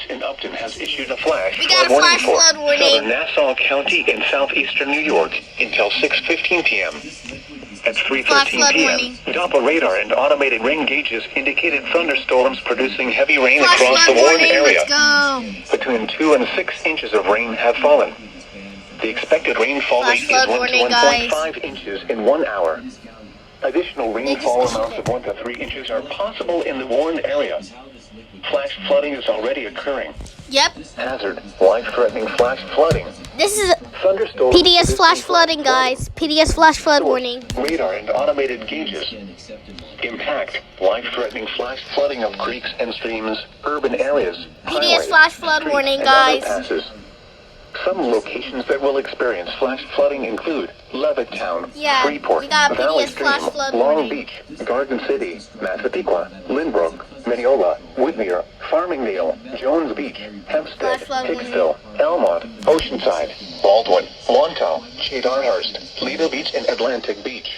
in Upton has issued a flash We got a flood warning flash for flood warning. southern Nassau County in southeastern New York until 6:15 p.m. At 3:13 p.m., Doppler radar and automated rain gauges indicated thunderstorms producing heavy rain Flash across the flood warned warning, area. let's go. Between 2 and 6 inches of rain have fallen. The expected rainfall Flash rate is flood 1 to warning, guys. 1.5 inches in 1 hour. Additional rainfall amounts of 1 to 3 inches are possible in the warned area. Flash flooding is already occurring. Yep. Hazard, life-threatening flash flooding. This is Thunderstorms PDS flash flooding, guys. PDS flash flood warning. Radar and automated gauges. Impact, life-threatening flash flooding of creeks and streams, urban areas, PDS highways, flash flood streets, warning, and guys. underpasses. Some locations that will experience flash flooding include Levittown, Yeah, Freeport, we got a Valley PDS Stream, flash flood Long warning. Beach, Garden City, Massapequa, Lynbrook, Mineola, Whitmere, Farmingdale, Jones Beach, Hempstead, Flash flood Hicksville, Elmont, Oceanside, Baldwin, Wantagh, Chedarhurst, Lido Beach, and Atlantic Beach.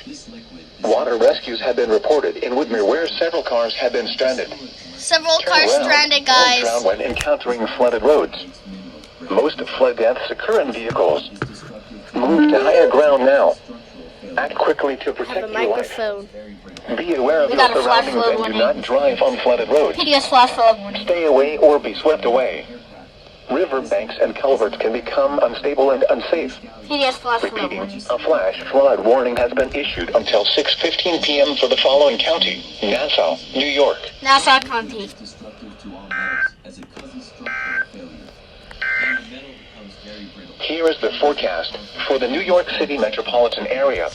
Water rescues have been reported in Whitmere where several cars have been stranded. Several Turn cars around. stranded, Don't guys. drown when encountering flooded roads. Most flood deaths occur in vehicles. Move to higher ground now. Act quickly to I have protect a your life. microphone. Be aware of We your got a flash surroundings flood and do warning. not drive on flooded roads. PDS flash flood warning. Stay away or be swept away. River banks and culverts can become unstable and unsafe. PDS flash flood Repeating, warning. a flash flood warning has been issued until 6:15 p.m. for the following county: Nassau, New York. Nassau County. Here is the forecast for the New York City metropolitan area